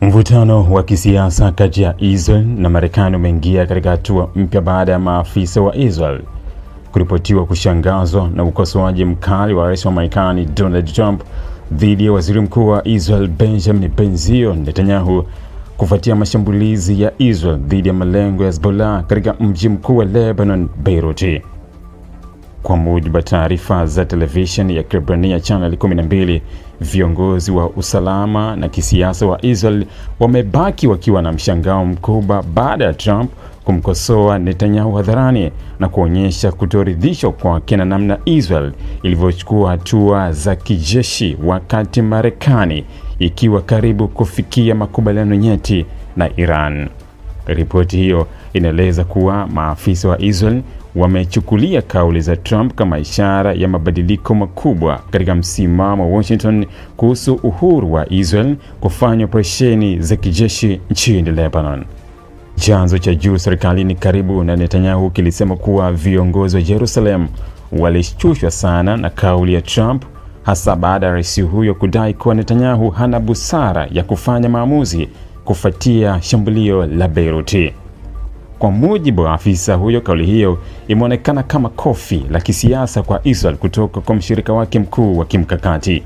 Mvutano wa kisiasa kati ya Israel na Marekani umeingia katika hatua mpya baada ya maafisa wa Israel kuripotiwa kushangazwa na ukosoaji mkali wa rais wa Marekani Donald Trump dhidi ya waziri mkuu wa Israel Benjamin Netanyahu kufuatia mashambulizi ya Israel dhidi ya malengo ya Hezbollah katika mji mkuu wa Lebanon, Beirut. Kwa mujibu wa taarifa za televisheni ya Kibrania Channel 12, viongozi wa usalama na kisiasa wa Israel wamebaki wakiwa na mshangao mkubwa baada ya Trump kumkosoa Netanyahu hadharani na kuonyesha kutoridhishwa kwake na namna Israel ilivyochukua hatua za kijeshi, wakati Marekani ikiwa karibu kufikia makubaliano nyeti na Iran. Ripoti hiyo inaeleza kuwa maafisa wa Israel wamechukulia kauli za Trump kama ishara ya mabadiliko makubwa katika msimamo wa Washington kuhusu uhuru wa Israel kufanya operesheni za kijeshi nchini Lebanon. Chanzo cha juu serikalini karibu na Netanyahu kilisema kuwa viongozi wa Jerusalem walishtushwa sana na kauli ya Trump, hasa baada ya rais huyo kudai kuwa Netanyahu hana busara ya kufanya maamuzi kufuatia shambulio la Beirut. Kwa mujibu wa afisa huyo, kauli hiyo imeonekana kama kofi la kisiasa kwa Israel kutoka kwa mshirika wake mkuu wa kimkakati.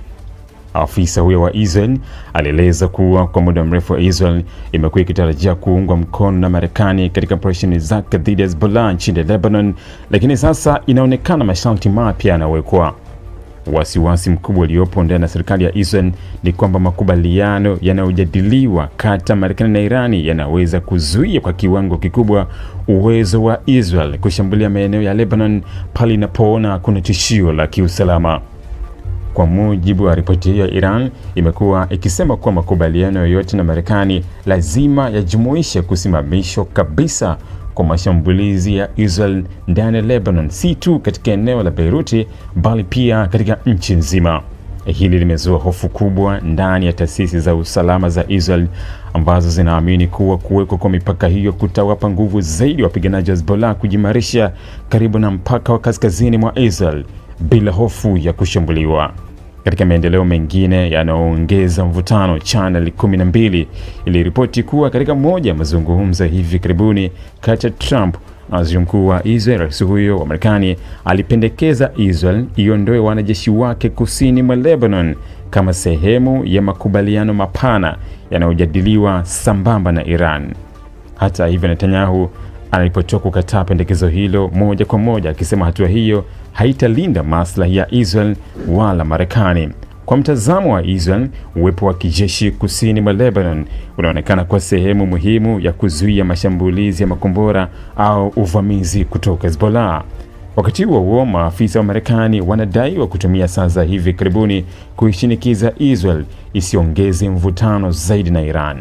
Afisa huyo wa Israel alieleza kuwa kwa muda mrefu wa Israel imekuwa ikitarajia kuungwa mkono na Marekani katika operesheni zake dhidi ya Hezbollah nchini Lebanon, lakini sasa inaonekana masharti mapya yanawekwa. Wasiwasi mkubwa uliopo ndani ya serikali ya Israel ni kwamba makubaliano yanayojadiliwa kati ya Marekani na Irani yanaweza kuzuia kwa kiwango kikubwa uwezo wa Israel kushambulia maeneo ya Lebanon pale inapoona kuna tishio la kiusalama. Kwa mujibu wa ripoti hiyo, Iran imekuwa ikisema kuwa makubaliano yoyote na Marekani lazima yajumuishe kusimamishwa kabisa kwa mashambulizi ya Israel ndani ya Lebanon, si tu katika eneo la Beirut bali pia katika nchi nzima. Hili limezua hofu kubwa ndani ya taasisi za usalama za Israel ambazo zinaamini kuwa kuwekwa kwa mipaka hiyo kutawapa nguvu zaidi wapiganaji wa Hezbollah kujimarisha karibu na mpaka wa kaskazini mwa Israel bila hofu ya kushambuliwa. Katika maendeleo mengine yanayoongeza mvutano, Channel 12 iliripoti kuwa katika moja ya mazungumzo hivi karibuni kati ya Trump na waziri mkuu wa Israel, rais huyo wa Marekani alipendekeza Israel iondoe wanajeshi wake kusini mwa Lebanon kama sehemu ya makubaliano mapana yanayojadiliwa sambamba na Iran. Hata hivyo, Netanyahu alipotoka kukataa pendekezo hilo moja kwa moja, akisema hatua hiyo haitalinda maslahi ya Israel wala Marekani. Kwa mtazamo wa Israel, uwepo wa kijeshi kusini mwa Lebanon unaonekana kuwa sehemu muhimu ya kuzuia mashambulizi ya makombora au uvamizi kutoka Hezbollah. Wakati huo maafisa wa Marekani wanadaiwa kutumia saa za hivi karibuni kuishinikiza Israel isiongeze mvutano zaidi na Iran.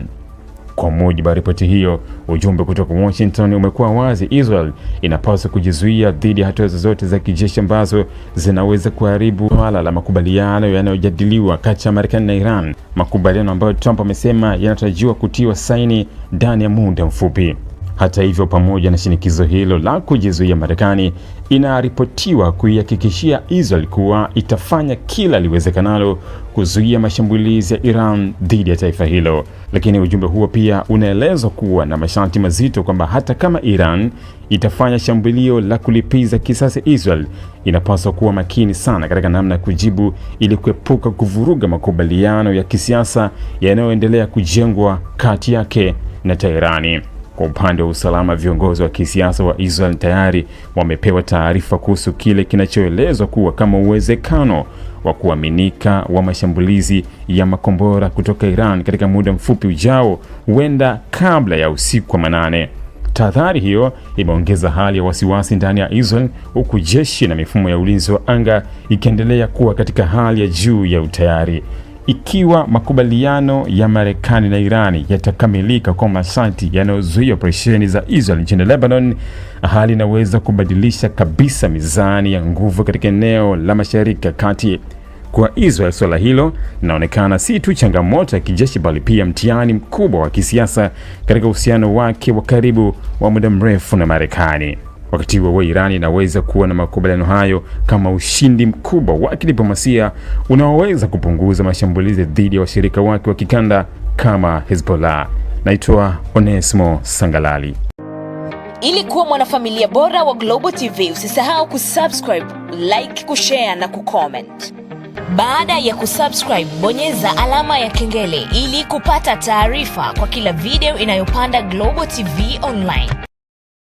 Kwa mujibu wa ripoti hiyo, ujumbe kutoka Washington umekuwa wazi: Israel inapaswa kujizuia dhidi ya hatua zozote za kijeshi ambazo zinaweza kuharibu swala la makubaliano yanayojadiliwa kati ya Marekani na Iran, makubaliano ambayo Trump amesema yanatarajiwa kutiwa saini ndani ya muda mfupi. Hata hivyo, pamoja na shinikizo hilo la kujizuia, Marekani inaripotiwa kuihakikishia Israel kuwa itafanya kila liwezekanalo kuzuia mashambulizi ya Iran dhidi ya taifa hilo. Lakini ujumbe huo pia unaelezwa kuwa na masharti mazito kwamba hata kama Iran itafanya shambulio la kulipiza kisasi, Israel inapaswa kuwa makini sana katika namna ya kujibu ili kuepuka kuvuruga makubaliano ya kisiasa yanayoendelea kujengwa kati yake na Teherani. Kwa upande wa usalama, viongozi wa kisiasa wa Israel tayari wamepewa taarifa kuhusu kile kinachoelezwa kuwa kama uwezekano wa kuaminika wa mashambulizi ya makombora kutoka Iran katika muda mfupi ujao, huenda kabla ya usiku wa manane. Tahadhari hiyo imeongeza hali ya wasiwasi ndani ya Israel, huku jeshi na mifumo ya ulinzi wa anga ikiendelea kuwa katika hali ya juu ya utayari. Ikiwa makubaliano ya Marekani na Irani yatakamilika kwa masharti yanayozuia operesheni za Israel nchini Lebanon, hali inaweza kubadilisha kabisa mizani ya nguvu katika eneo la Mashariki ya Kati. Kwa Israel, swala hilo linaonekana si tu changamoto ya kijeshi bali pia mtihani mkubwa wa kisiasa katika uhusiano wake wa karibu wa muda mrefu na Marekani. Wakati huo Iran inaweza kuwa na makubaliano hayo kama ushindi mkubwa wa kidiplomasia unaoweza kupunguza mashambulizi dhidi ya washirika wake wa kikanda kama Hezbollah. Naitwa Onesmo Sangalali. Ili kuwa mwanafamilia bora wa Global TV, usisahau kusubscribe, like, kushare na kucomment. Baada ya kusubscribe, bonyeza alama ya kengele ili kupata taarifa kwa kila video inayopanda Global TV Online.